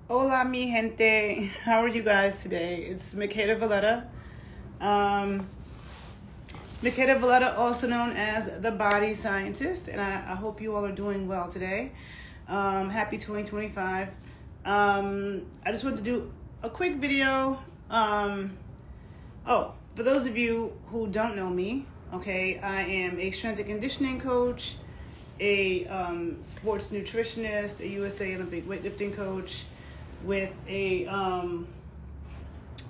Hola, mi gente. How are you guys today? It's Makeda Valletta. Um, it's Makeda Valletta, also known as the Body Scientist, and I hope you all are doing well today. Happy 2025. I just wanted to do a quick video. For those of you who don't know me, okay, I am a strength and conditioning coach, a sports nutritionist, a USA Olympic weightlifting coach, with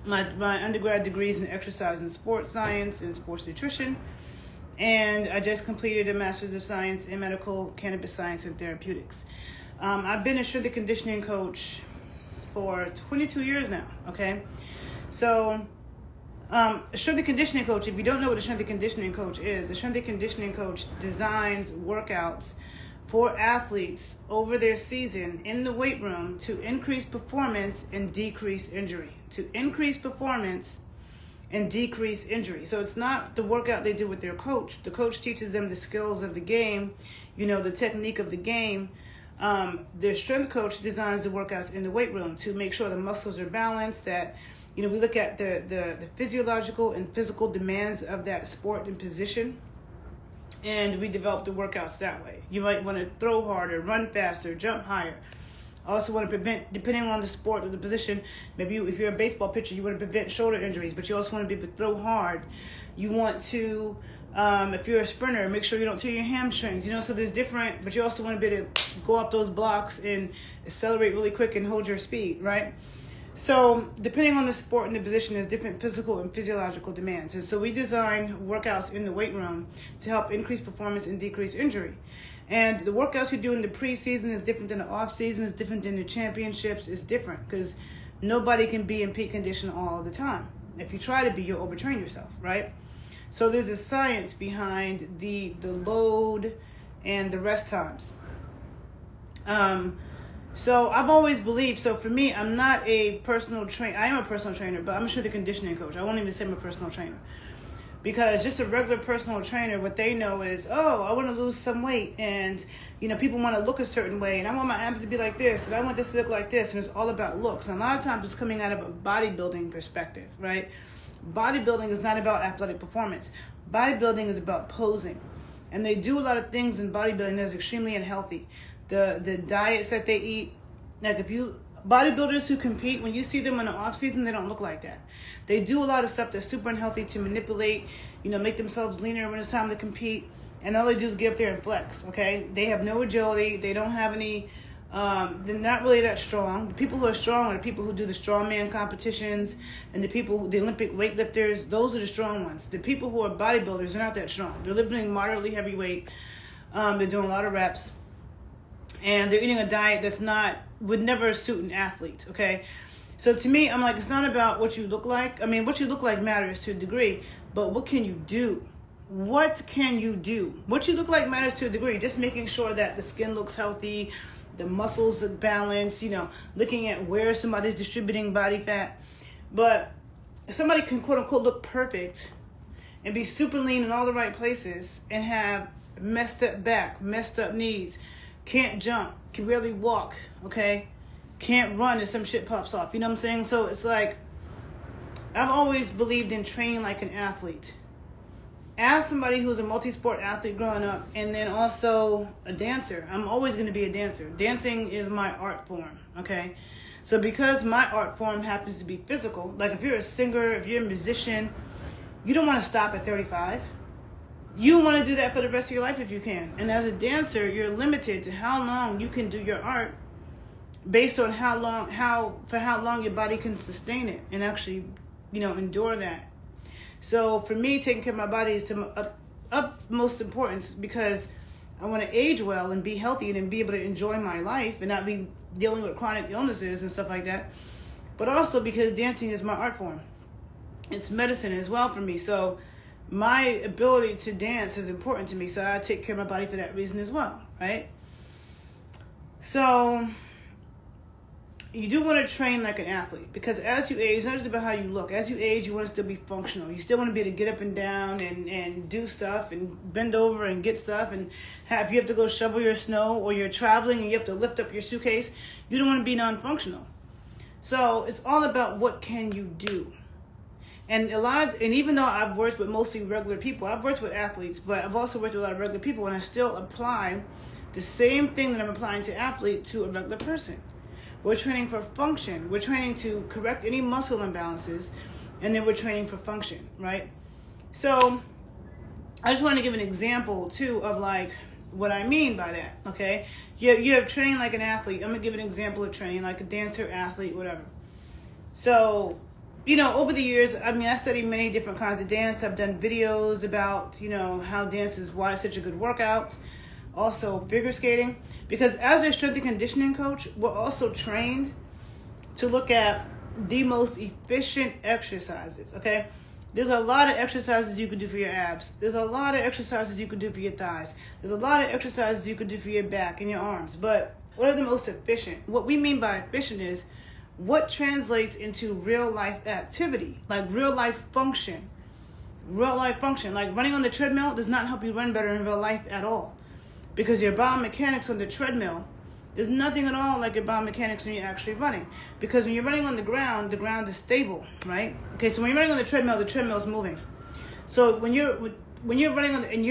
my undergrad degrees in exercise and sports science and sports nutrition, and I just completed a master's of science in medical cannabis science and therapeutics. I've been a strength and conditioning coach for 22 years now. Okay, so a strength and conditioning coach, if you don't know what a strength and conditioning coach is, a strength and conditioning coach designs workouts for athletes over their season in the weight room to increase performance and decrease injury. To increase performance and decrease injury. So it's not the workout they do with their coach. The coach teaches them the skills of the game, the technique of the game. Their strength coach designs the workouts in the weight room to make sure the muscles are balanced, that we look at the physiological and physical demands of that sport and position, and we develop the workouts that way. You might want to throw harder, run faster, jump higher. Also want to prevent, depending on the sport or the position, maybe if you're a baseball pitcher, you want to prevent shoulder injuries, but you also want to be able to throw hard. You want to, if you're a sprinter, make sure you don't tear your hamstrings, so there's different, but you also want to be able to go up those blocks and accelerate really quick and hold your speed, right? So depending on the sport and the position, there's different physical and physiological demands. And so we design workouts in the weight room to help increase performance and decrease injury. And the workouts you do in the preseason is different than the off season, is different than the championships, is different because nobody can be in peak condition all the time. If you try to be, you'll overtrain yourself, right? So there's a science behind the load and the rest times. So I've always believed, so for me, I'm not a personal trainer. I am a personal trainer, but I'm a strength and conditioning coach. I won't even say I'm a personal trainer. Because just a regular personal trainer, what they know is, I want to lose some weight, and people want to look a certain way, and I want my abs to be like this, and I want this to look like this, and it's all about looks. And a lot of times it's coming out of a bodybuilding perspective, right? Bodybuilding is not about athletic performance. Bodybuilding is about posing. And they do a lot of things in bodybuilding that's extremely unhealthy. The diets that they eat, like bodybuilders who compete, when you see them in the off season, they don't look like that. They do a lot of stuff that's super unhealthy to manipulate, make themselves leaner when it's time to compete, and all they do is get up there and flex. Okay, they have no agility. They don't have any. They're not really that strong. The people who are strong are the people who do the strongman competitions, and the Olympic weightlifters. Those are the strong ones. The people who are bodybuilders are not that strong. They're lifting moderately heavy weight. They're doing a lot of reps. And they're eating a diet would never suit an athlete, okay? So to me, I'm like, it's not about what you look like. I mean, what you look like matters to a degree, but what can you do? What can you do? What you look like matters to a degree. Just making sure that the skin looks healthy, the muscles look balanced, looking at where somebody's distributing body fat. But somebody can, quote unquote, look perfect and be super lean in all the right places and have messed up back, messed up knees, can't jump, can barely walk, okay? Can't run if some shit pops off, you know what I'm saying? So it's like, I've always believed in training like an athlete. As somebody who's a multi-sport athlete growing up, and then also a dancer, I'm always going to be a dancer. Dancing is my art form, okay? So because my art form happens to be physical, like if you're a singer, if you're a musician, you don't want to stop at 35. You want to do that for the rest of your life if you can. And as a dancer, you're limited to how long you can do your art based on how long your body can sustain it and actually, endure that. So for me, taking care of my body is to utmost importance because I want to age well and be healthy and be able to enjoy my life and not be dealing with chronic illnesses and stuff like that. But also because dancing is my art form. It's medicine as well for me. So my ability to dance is important to me, so I take care of my body for that reason as well, right? So you do want to train like an athlete because as you age, it's not just about how you look. As you age, you want to still be functional. You still want to be able to get up and down and do stuff and bend over and get stuff. And if you have to go shovel your snow or you're traveling and you have to lift up your suitcase, you don't want to be non-functional. So it's all about what can you do. And even though I've worked with mostly regular people, I've worked with athletes, but I've also worked with a lot of regular people, and I still apply the same thing that I'm applying to athlete to a regular person. We're training for function. We're training to correct any muscle imbalances, and then we're training for function, right? So I just want to give an example too of like what I mean by that, okay? You have trained like an athlete. I'm going to give an example of training like a dancer, athlete, whatever. So, over the years, I studied many different kinds of dance. I've done videos about, how dance is, why it's such a good workout. Also figure skating. Because as a strength and conditioning coach, we're also trained to look at the most efficient exercises, okay? There's a lot of exercises you can do for your abs. There's a lot of exercises you can do for your thighs. There's a lot of exercises you can do for your back and your arms. But what are the most efficient? What we mean by efficient is what translates into real life activity, like real life function. Real life function, like running on the treadmill does not help you run better in real life at all. Because your biomechanics on the treadmill is nothing at all like your biomechanics when you're actually running. Because when you're running on the ground is stable, right? Okay, so when you're running on the treadmill is moving. So when you're running when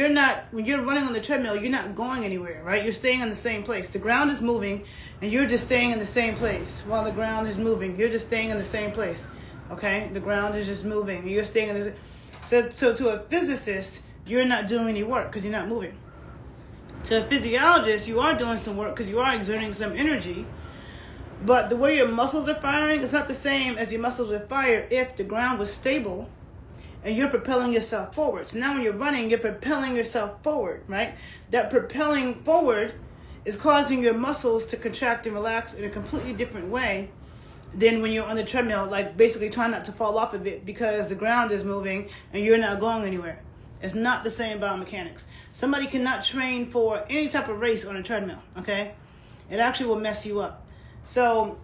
you're running on the treadmill, you're not going anywhere, right? You're staying in the same place. The ground is moving, and you're just staying in the same place while the ground is moving. You're just staying in the same place, okay? The ground is just moving, and you're staying in the so to a physicist, you're not doing any work because you're not moving. To a physiologist, you are doing some work because you are exerting some energy, but the way your muscles are firing is not the same as your muscles would fire if the ground was stable and you're propelling yourself forward. So now when you're running, you're propelling yourself forward, right? That propelling forward is causing your muscles to contract and relax in a completely different way than when you're on the treadmill, like basically trying not to fall off of it because the ground is moving and you're not going anywhere. It's not the same biomechanics. Somebody cannot train for any type of race on a treadmill, okay? It actually will mess you up. So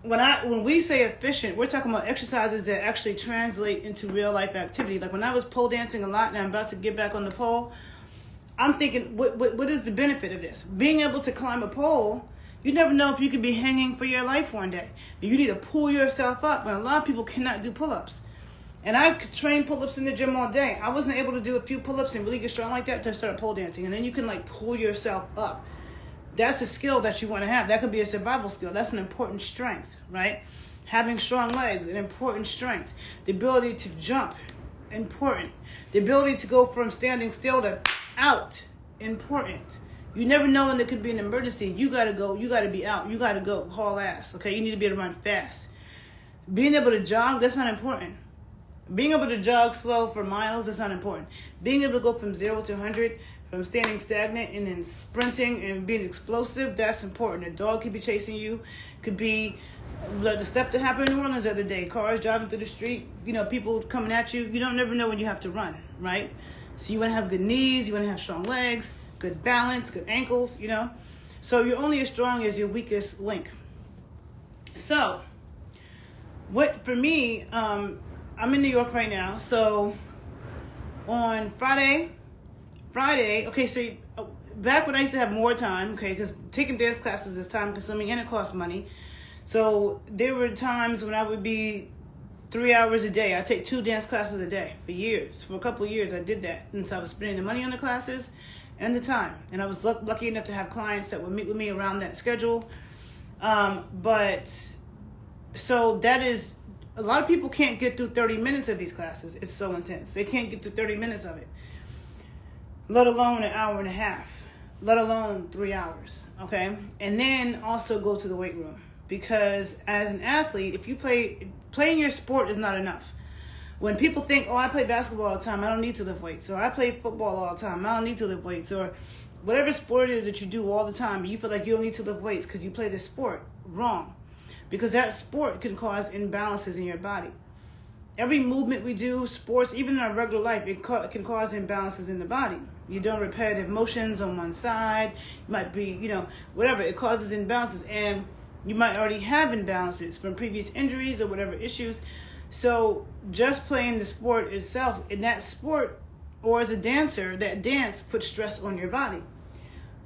when we say efficient, we're talking about exercises that actually translate into real life activity. Like when I was pole dancing a lot and I'm about to get back on the pole, I'm thinking, what is the benefit of this? Being able to climb a pole, you never know if you could be hanging for your life one day. You need to pull yourself up, and a lot of people cannot do pull-ups. And I could train pull-ups in the gym all day. I wasn't able to do a few pull-ups and really get strong like that until I started pole dancing. And then you can like pull yourself up. That's a skill that you want to have. That could be a survival skill. That's an important strength, right? Having strong legs, an important strength. The ability to jump, important. The ability to go from standing still to out, important. You never know when there could be an emergency. You got to go. You got to be out. You got to go haul ass, okay? You need to be able to run fast. Being able to jog, that's not important. Being able to jog slow for miles, that's not important. Being able to go from 0 to 100, from standing stagnant and then sprinting and being explosive, that's important. A dog could be chasing you, could be like the stuff that happened in New Orleans the other day. Cars driving through the street, people coming at you. You don't never know when you have to run, right? So you want to have good knees, you want to have strong legs, good balance, good ankles, So you're only as strong as your weakest link. So, for me, I'm in New York right now, so on Friday, okay, so back when I used to have more time, okay, because taking dance classes is time consuming and it costs money. So there were times when I would be 3 hours a day. I take 2 dance classes a day for years. For a couple of years, I did that. And so I was spending the money on the classes and the time. And I was lucky enough to have clients that would meet with me around that schedule. So that is, a lot of people can't get through 30 minutes of these classes. It's so intense. They can't get through 30 minutes of it, let alone an hour and a half, let alone 3 hours, okay? And then also go to the weight room, because as an athlete, if you playing your sport is not enough. When people think, I play basketball all the time, I don't need to lift weights, or I play football all the time, I don't need to lift weights, or whatever sport it is that you do all the time, you feel like you don't need to lift weights because you play this sport. Wrong. Because that sport can cause imbalances in your body. Every movement we do, sports, even in our regular life, it can cause imbalances in the body. You're doing repetitive motions on one side. You might be, whatever. It causes imbalances. And you might already have imbalances from previous injuries or whatever issues. So just playing the sport itself, in that sport, or as a dancer, that dance puts stress on your body.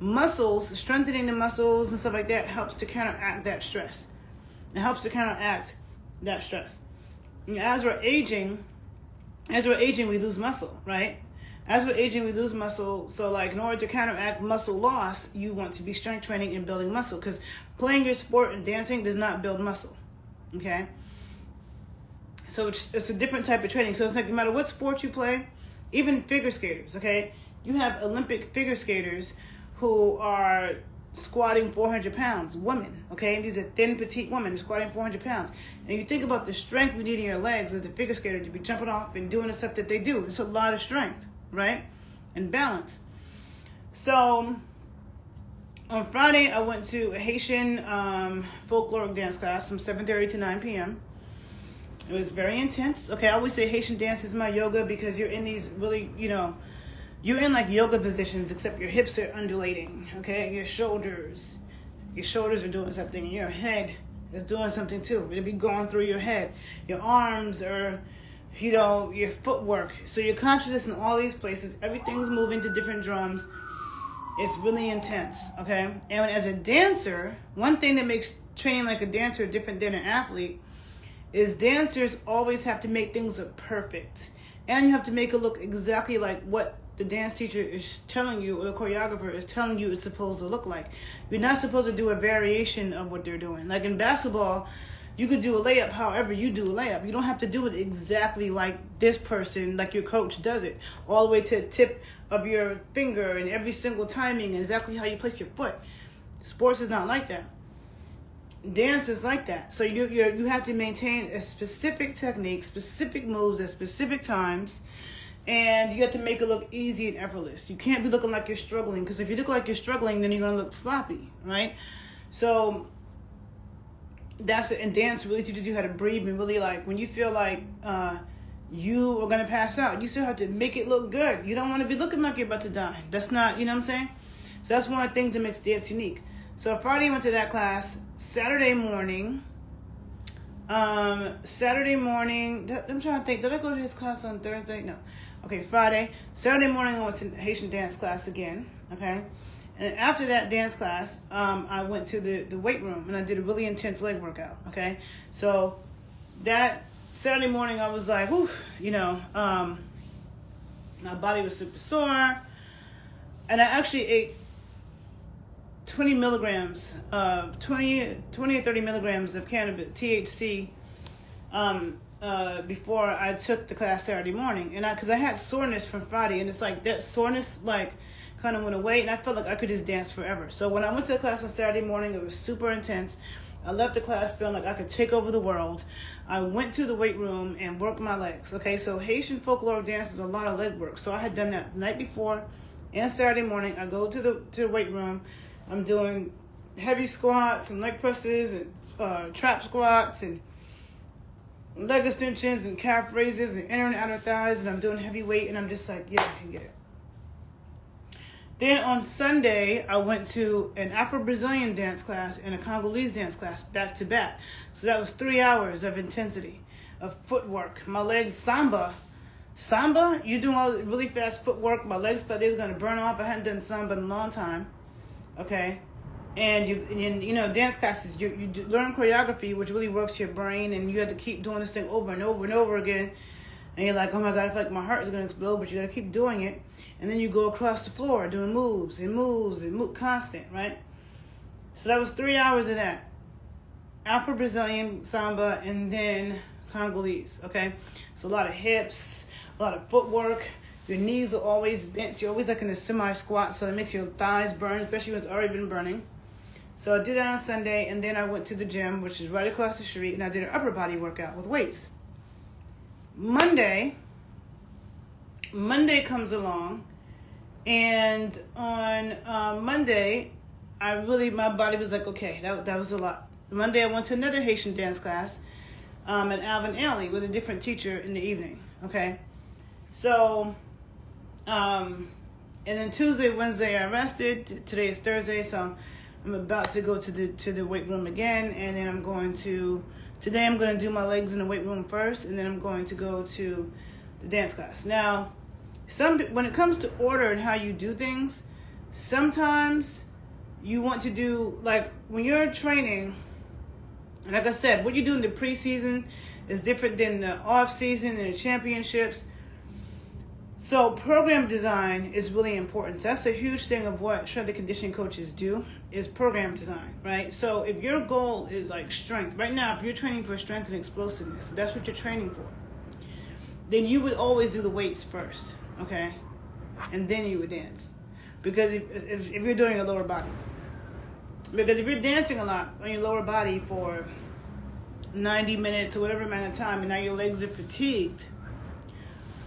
Muscles, strengthening the muscles and stuff like that helps to counteract that stress. It helps to counteract that stress. And as we're aging, we lose muscle, right? As we're aging, we lose muscle. So like in order to counteract muscle loss, you want to be strength training and building muscle, because playing your sport and dancing does not build muscle, okay? So it's a different type of training. So it's like no matter what sport you play, even figure skaters, okay? You have Olympic figure skaters who are squatting 400 pounds, women, okay? These are thin, petite women squatting 400 pounds. And you think about the strength you need in your legs as a figure skater to be jumping off and doing the stuff that they do. It's a lot of strength, right? And balance. So on Friday, I went to a Haitian folkloric dance class from 7:30 to 9 p.m. It was very intense. Okay, I always say Haitian dance is my yoga because you're in these really, you're in like yoga positions, except your hips are undulating, okay? Your shoulders are doing something, and your head is doing something too. It'll be going through your head. Your arms are, your footwork. So your consciousness in all these places, everything's moving to different drums. It's really intense, okay? And as a dancer, one thing that makes training like a dancer different than an athlete is dancers always have to make things look perfect. And you have to make it look exactly like what the dance teacher is telling you, or the choreographer is telling you it's supposed to look like. You're not supposed to do a variation of what they're doing. Like in basketball, you could do a layup however you do a layup. You don't have to do it exactly like this person, like your coach does it, all the way to the tip of your finger and every single timing and exactly how you place your foot. Sports is not like that. Dance is like that. So you have to maintain a specific technique, specific moves at specific times, and you have to make it look easy and effortless. You can't be looking like you're struggling, because if you look like you're struggling, then you're going to look sloppy, right? So that's it. And dance really teaches you how to breathe, and really like when you feel like you are going to pass out, you still have to make it look good. You don't want to be looking like you're about to die. That's not, you know what I'm saying? So that's one of the things that makes dance unique. So Friday I went to that class. Saturday morning, I'm trying to think, did I go to his class on Thursday? No. Okay, Friday. Saturday morning I went to Haitian dance class again, okay? And after that dance class, I went to the weight room and I did a really intense leg workout, okay? So that Saturday morning I was like, whew, my body was super sore. And I actually ate 20 milligrams of 20 or 30 milligrams of cannabis, THC, before I took the class Saturday morning. And because I had soreness from Friday, and it's like that soreness like kind of went away, and I felt like I could just dance forever. So when I went to the class on Saturday morning, it was super intense. I left the class feeling like I could take over the world. I went to the weight room and worked my legs. Okay, so Haitian folklore dance is a lot of leg work. So I had done that the night before and Saturday morning. I go to the weight room. I'm doing heavy squats and leg presses and trap squats and leg extensions and calf raises and inner and outer thighs, and I'm doing heavy weight, and I'm just like, yeah, I can get it. Then on Sunday, I went to an Afro-Brazilian dance class and a Congolese dance class back to back. So that was 3 hours of intensity, of footwork. My legs, samba, you're doing all really fast footwork. My legs felt they were going to burn off. I hadn't done samba in a long time. Okay, and dance classes, you learn choreography, which really works your brain, and you have to keep doing this thing over and over and over again, and you're like, oh my God, I feel like my heart is going to explode, but you got to keep doing it, and then you go across the floor doing moves, constant, right? So that was 3 hours of that. Afro-Brazilian samba, and then Congolese, okay? So a lot of hips, a lot of footwork. Your knees are always bent. You're always like in a semi-squat, so it makes your thighs burn, especially when it's already been burning. So I did that on Sunday, and then I went to the gym, which is right across the street, and I did an upper body workout with weights. Monday comes along, and on Monday, my body was like, okay, that was a lot. Monday, I went to another Haitian dance class at Alvin Alley with a different teacher in the evening, okay? So, and then Tuesday, Wednesday, I rested. Today is Thursday, so I'm about to go to the weight room again, and then today I'm going to do my legs in the weight room first, and then I'm going to go to the dance class. Now, when it comes to order and how you do things, sometimes you want to do, like when you're training, like I said, what you do in the preseason is different than the off season and the championships. So program design is really important. That's a huge thing of what strength and conditioning coaches do, is program design, right? So if your goal is like strength, right now, if you're training for strength and explosiveness, if that's what you're training for, then you would always do the weights first, okay? And then you would dance. Because if you're doing a lower body. Because if you're dancing a lot on your lower body for 90 minutes or whatever amount of time, and now your legs are fatigued,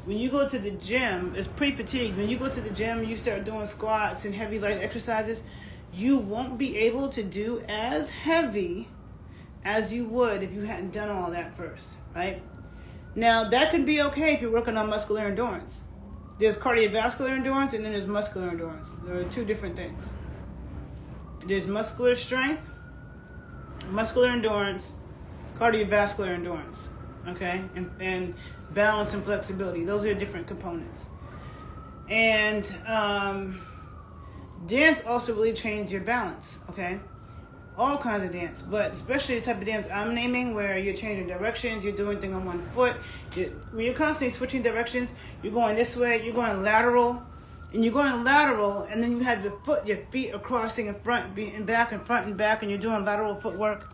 when you go to the gym, it's pre-fatigued. When you go to the gym, you start doing squats and heavy light exercises, you won't be able to do as heavy as you would if you hadn't done all that first, right? Now, that could be okay if you're working on muscular endurance. There's cardiovascular endurance and then there's muscular endurance. There are two different things. There's muscular strength, muscular endurance, cardiovascular endurance, okay? And balance and flexibility. Those are different components. And dance also really trains your balance, okay? All kinds of dance, but especially the type of dance I'm naming, where you're changing directions, you're doing things on one foot. When you're constantly switching directions, you're going this way, you're going lateral, and you're going lateral, and then you have your feet are crossing in front and back and front and back, and you're doing lateral footwork.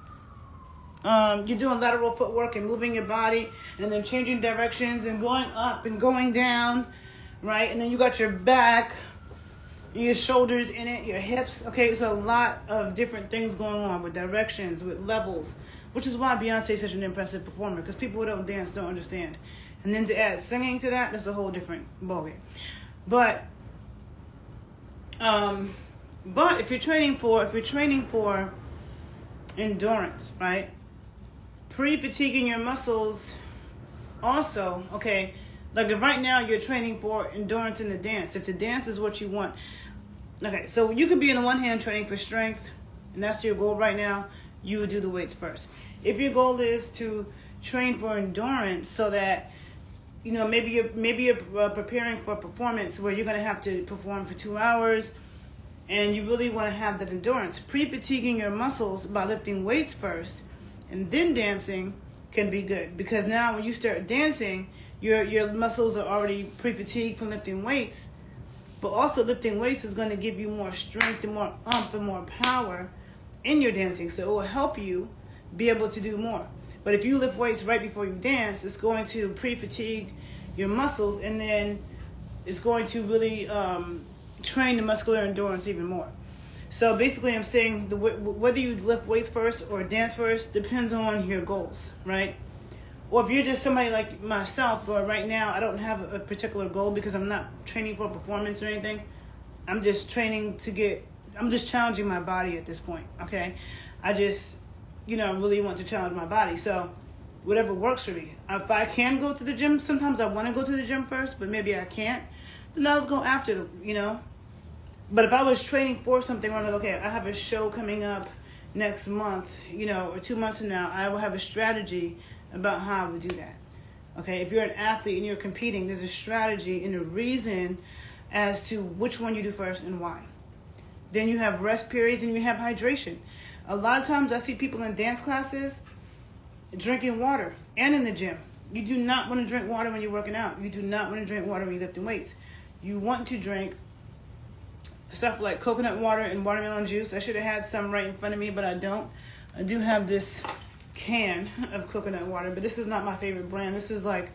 You're doing lateral footwork and moving your body, and then changing directions and going up and going down, right? And then you got your back, your shoulders in it, your hips. Okay, it's a lot of different things going on with directions, with levels, which is why Beyonce is such an impressive performer, because people who don't dance don't understand. And then to add singing to that, that's a whole different ballgame. But if you're training for endurance, right? Pre-fatiguing your muscles also, okay, like if right now you're training for endurance in the dance, if the dance is what you want, okay, so you could be on the one hand training for strength, and that's your goal right now, you would do the weights first. If your goal is to train for endurance so that, you know, maybe you're preparing for a performance where you're going to have to perform for 2 hours, and you really want to have that endurance, pre-fatiguing your muscles by lifting weights first and then dancing can be good, because now when you start dancing, your muscles are already pre-fatigued from lifting weights, but also lifting weights is going to give you more strength and more oomph and more power in your dancing, so it will help you be able to do more. But if you lift weights right before you dance, it's going to pre-fatigue your muscles, and then it's going to really train the muscular endurance even more. So basically I'm saying whether you lift weights first or dance first depends on your goals, right? Or if you're just somebody like myself, or right now I don't have a particular goal because I'm not training for performance or anything. I'm just I'm just challenging my body at this point, okay? I just, really want to challenge my body. So whatever works for me. If I can go to the gym, sometimes I want to go to the gym first, but maybe I can't. Then I'll go after, But if I was training for something, where I'm like, okay, I have a show coming up next month, or 2 months from now, I will have a strategy about how I would do that. Okay, if you're an athlete and you're competing, there's a strategy and a reason as to which one you do first and why. Then you have rest periods and you have hydration. A lot of times I see people in dance classes drinking water, and in the gym. You do not want to drink water when you're working out. You do not want to drink water when you're lifting weights. You want to drink stuff like coconut water and watermelon juice. I should have had some right in front of me, but I don't. I do have this can of coconut water, but this is not my favorite brand. This was like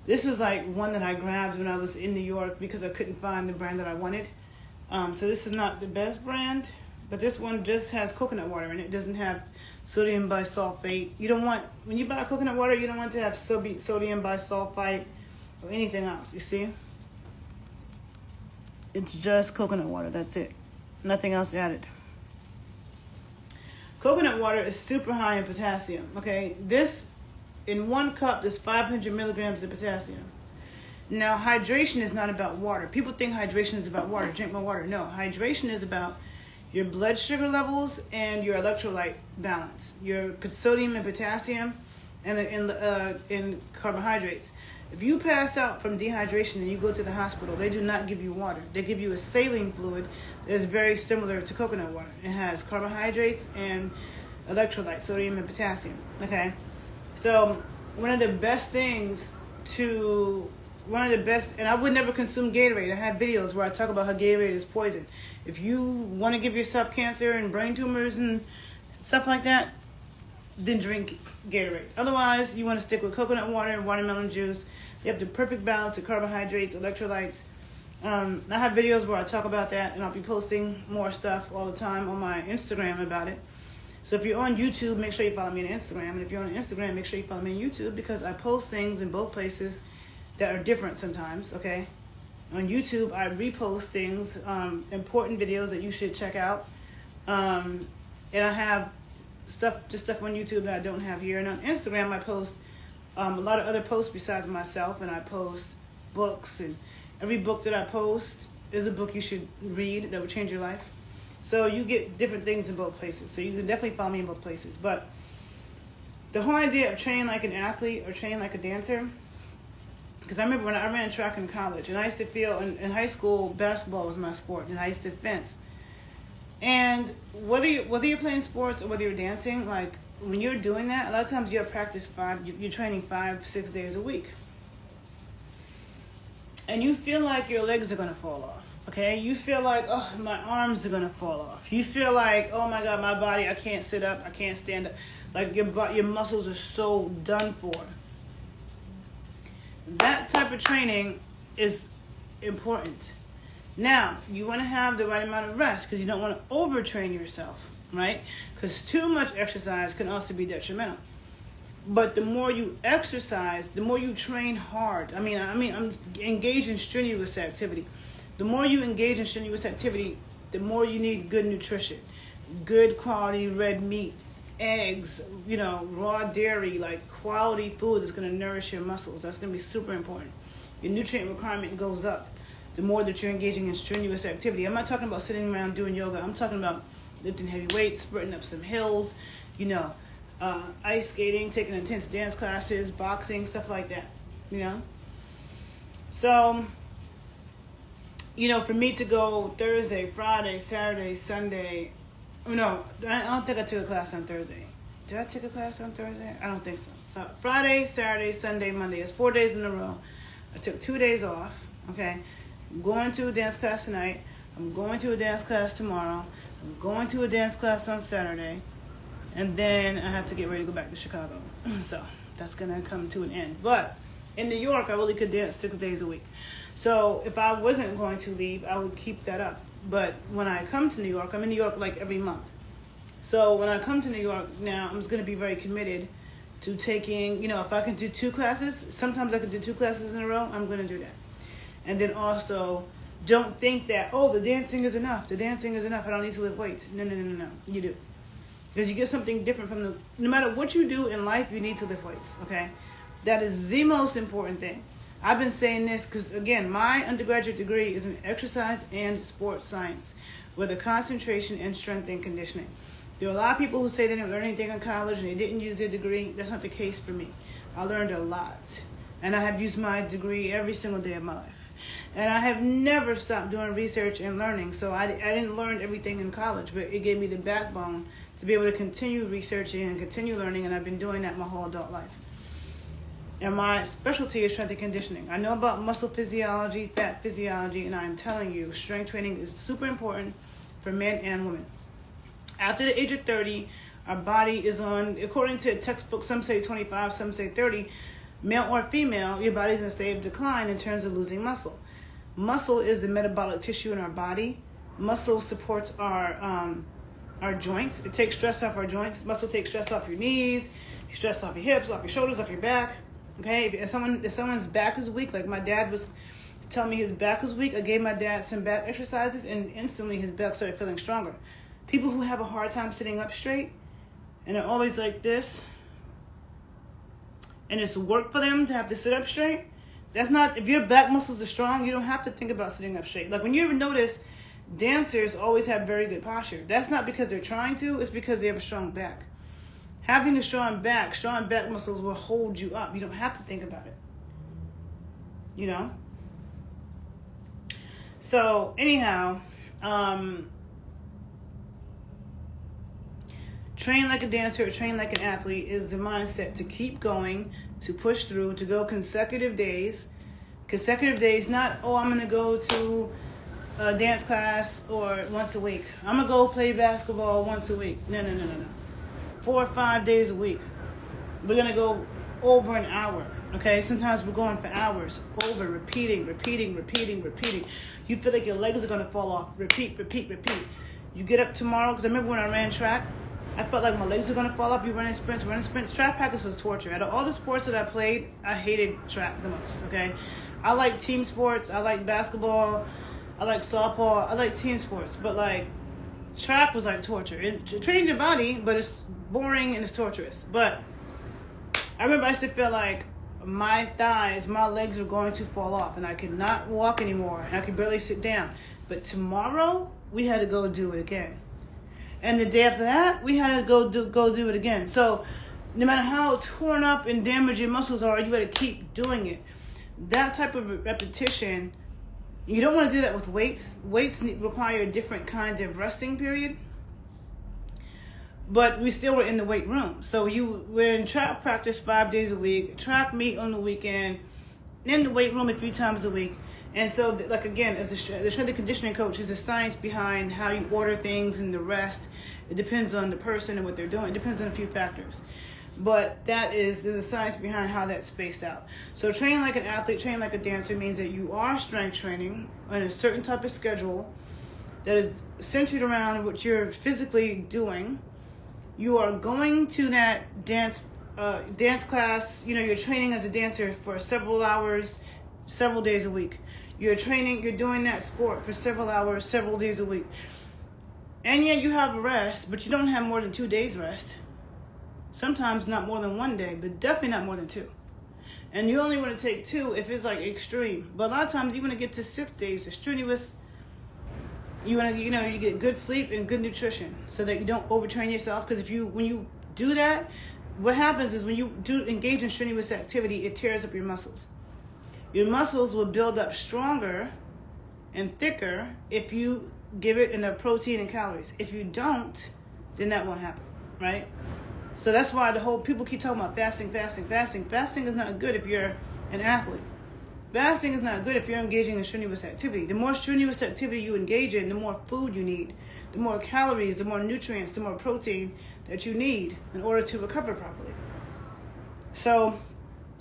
one that I grabbed when I was in New York because I couldn't find the brand that I wanted. So this is not the best brand, but this one just has coconut water in it. It doesn't have sodium bisulfate. When you buy coconut water, you don't want to have sodium bisulfite or anything else, you see? It's just coconut water, that's it. Nothing else added. Coconut water is super high in potassium, okay? In 1 cup, there's 500 milligrams of potassium. Now, hydration is not about water. People think hydration is about water. Drink more water. No, hydration is about your blood sugar levels and your electrolyte balance, your sodium and potassium, and carbohydrates. If you pass out from dehydration and you go to the hospital, they do not give you water. They give you a saline fluid that is very similar to coconut water. It has carbohydrates and electrolytes, sodium and potassium. Okay, so one of the best, and I would never consume Gatorade. I have videos where I talk about how Gatorade is poison. If you want to give yourself cancer and brain tumors and stuff like that, then drink Gatorade. Otherwise, you want to stick with coconut water and watermelon juice. You have the perfect balance of carbohydrates, electrolytes. I have videos where I talk about that, and I'll be posting more stuff all the time on my Instagram about it. So if you're on YouTube, make sure you follow me on Instagram. And if you're on Instagram, make sure you follow me on YouTube, because I post things in both places that are different sometimes, okay? On YouTube, I repost things, important videos that you should check out. And I have stuff on YouTube that I don't have here. And on Instagram, I post a lot of other posts besides myself, and I post books, and every book that I post is a book you should read that will change your life. So you get different things in both places. So you can definitely follow me in both places. But the whole idea of training like an athlete or training like a dancer, because I remember when I ran track in college, and I used to feel in high school, basketball was my sport, and I used to fence. And whether you're playing sports or whether you're dancing, like when you're doing that, a lot of times you're training 5-6 days a week. And you feel like your legs are going to fall off, okay? You feel like, oh, my arms are going to fall off. You feel like, oh my God, my body, I can't sit up, I can't stand up. Like your muscles are so done for. That type of training is important. Now, you want to have the right amount of rest, because you don't want to overtrain yourself, right? Because too much exercise can also be detrimental. But the more you exercise, the more you train hard. I mean, I'm engaged in strenuous activity. The more you engage in strenuous activity, the more you need good nutrition, good quality red meat, eggs, raw dairy, like quality food that's going to nourish your muscles. That's going to be super important. Your nutrient requirement goes up the more that you're engaging in strenuous activity. I'm not talking about sitting around doing yoga. I'm talking about lifting heavy weights, sprinting up some hills, ice skating, taking intense dance classes, boxing, stuff like that, So, for me to go Thursday, Friday, Saturday, Sunday, no, I don't think I took a class on Thursday. Did I take a class on Thursday? I don't think so. So Friday, Saturday, Sunday, Monday. It's 4 days in a row. I took 2 days off, okay? I'm going to a dance class tonight. I'm going to a dance class tomorrow. I'm going to a dance class on Saturday. And then I have to get ready to go back to Chicago. So that's going to come to an end. But in New York, I really could dance 6 days a week. So if I wasn't going to leave, I would keep that up. But when I come to New York, I'm in New York like every month. So when I come to New York now, I'm just going to be very committed to taking, if I can do 2 classes, sometimes I can do 2 classes in a row, I'm going to do that. And then also, don't think that, the dancing is enough. The dancing is enough. I don't need to lift weights. No. You do. Because you get something different from no matter what you do in life, you need to lift weights, okay? That is the most important thing. I've been saying this because, again, my undergraduate degree is in exercise and sports science with a concentration in strength and conditioning. There are a lot of people who say they didn't learn anything in college and they didn't use their degree. That's not the case for me. I learned a lot. And I have used my degree every single day of my life. And I have never stopped doing research and learning. So I didn't learn everything in college, but it gave me the backbone to be able to continue researching and continue learning. And I've been doing that my whole adult life. And my specialty is strength and conditioning. I know about muscle physiology, fat physiology, and I'm telling you, strength training is super important for men and women. After the age of 30, our body is on, according to a textbook, some say 25, some say 30, male or female, your body's in a state of decline in terms of losing muscle. Muscle is the metabolic tissue in our body. Muscle supports our joints. It takes stress off our joints. Muscle takes stress off your knees, stress off your hips, off your shoulders, off your back. Okay, if someone's back is weak, like my dad was telling me his back was weak, I gave my dad some back exercises and instantly his back started feeling stronger. People who have a hard time sitting up straight and are always like this, and it's work for them to have to sit up straight, that's not, if your back muscles are strong, you don't have to think about sitting up straight. Like when you ever notice, dancers always have very good posture. That's not because they're trying to, it's because they have a strong back. Having a strong back muscles will hold you up. You don't have to think about it. So anyhow, train like a dancer or train like an athlete is the mindset to keep going, to push through, to go consecutive days. Consecutive days, not, oh, I'm going to go to a dance class or once a week. I'm going to go play basketball once a week. No. 4 or 5 days a week. We're going to go over an hour, okay? Sometimes we're going for hours, over, repeating. You feel like your legs are going to fall off. Repeat. You get up tomorrow, because I remember when I ran track, I felt like my legs were going to fall off. You running sprints. Track practice was torture. Out of all the sports that I played, I hated track the most, okay? I like team sports. I like basketball. I like softball. I like team sports. But, like, track was like torture. It trains your body, but it's boring and it's torturous. But I remember I used to feel like my thighs, my legs were going to fall off, and I could not walk anymore, and I could barely sit down. But tomorrow, we had to go do it again. And the day after that, we had to go do it again. So no matter how torn up and damaged your muscles are, you got to keep doing it. That type of repetition, you don't want to do that with weights. Weights require a different kind of resting period. But we still were in the weight room. So we're in track practice 5 days a week, track meet on the weekend, in the weight room a few times a week. And so, like, again, as the strength and conditioning coach, is the science behind how you order things and the rest. It depends on the person and what they're doing. It depends on a few factors. But there's a science behind how that's spaced out. So train like an athlete, train like a dancer means that you are strength training on a certain type of schedule that is centered around what you're physically doing. You are going to that dance class. You know, you're training as a dancer for several hours, several days a week. You're doing that sport for several hours, several days a week. And yet you have rest, but you don't have more than 2 days rest. Sometimes not more than 1 day, but definitely not more than 2. And you only want to take 2 if it's like extreme. But a lot of times you want to get to 6 days, the strenuous. You want to, you get good sleep and good nutrition so that you don't overtrain yourself. Because when you do that, what happens is when you do engage in strenuous activity, it tears up your muscles. Your muscles will build up stronger and thicker if you give it enough protein and calories. If you don't, then that won't happen, right? So that's why people keep talking about fasting. Fasting is not good if you're an athlete. Fasting is not good if you're engaging in strenuous activity. The more strenuous activity you engage in, the more food you need, the more calories, the more nutrients, the more protein that you need in order to recover properly. So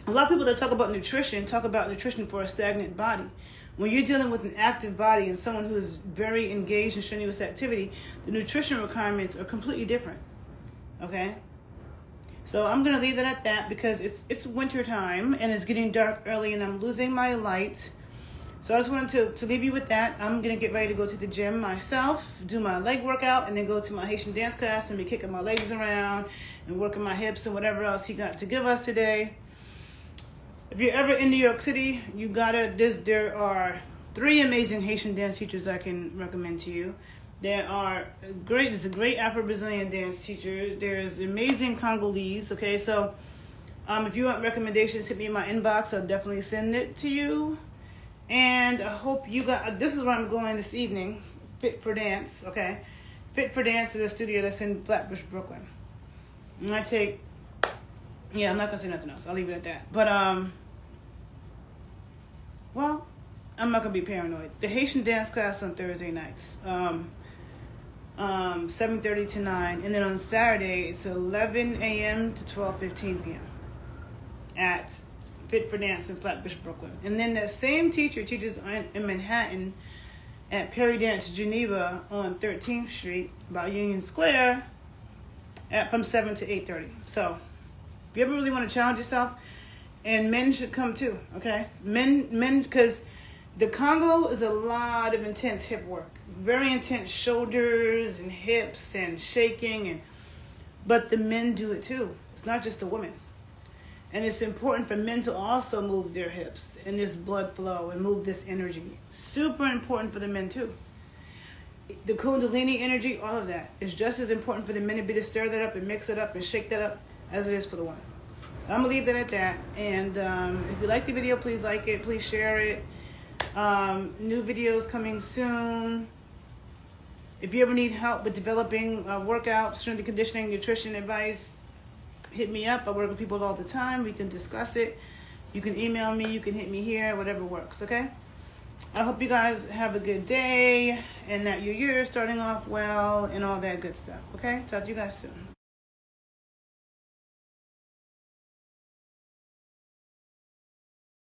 a lot of people that talk about nutrition for a stagnant body. When you're dealing with an active body and someone who is very engaged in strenuous activity, the nutrition requirements are completely different. Okay? So I'm going to leave it at that because it's winter time and it's getting dark early and I'm losing my light. So I just wanted to leave you with that. I'm going to get ready to go to the gym myself, do my leg workout, and then go to my Haitian dance class and be kicking my legs around and working my hips and whatever else he got to give us today. If you're ever in New York City, there are 3 amazing Haitian dance teachers I can recommend to you. There's a great Afro-Brazilian dance teacher. There's amazing Congolese, okay? So if you want recommendations, hit me in my inbox. I'll definitely send it to you. And I hope this is where I'm going this evening, Fit for Dance, okay? Fit for Dance is a studio that's in Flatbush, Brooklyn. And I'm not going to say nothing else. I'll leave it at that. But, I'm not going to be paranoid. The Haitian dance class on Thursday nights. 7:30 to 9, and then on Saturday it's 11 a.m. to 12:15 p.m. at Fit for Dance in Flatbush, Brooklyn. And then that same teacher teaches in Manhattan at Perry Dance Geneva on 13th Street by Union Square from 7 to 8:30. So if you ever really want to challenge yourself, and men should come too, okay? Men, because the Congo is a lot of intense hip work. Very intense shoulders and hips and shaking, but the men do it too. It's not just the women. And it's important for men to also move their hips and this blood flow and move this energy. Super important for the men too. The Kundalini energy, all of that is just as important for the men to be to stir that up and mix it up and shake that up as it is for the women. I'm gonna leave that at that. And if you like the video, please like it, please share it. New videos coming soon. If you ever need help with developing workout, strength and conditioning, nutrition advice, hit me up. I work with people all the time. We can discuss it. You can email me. You can hit me here. Whatever works, okay? I hope you guys have a good day and that your year is starting off well and all that good stuff, okay? Talk to you guys soon.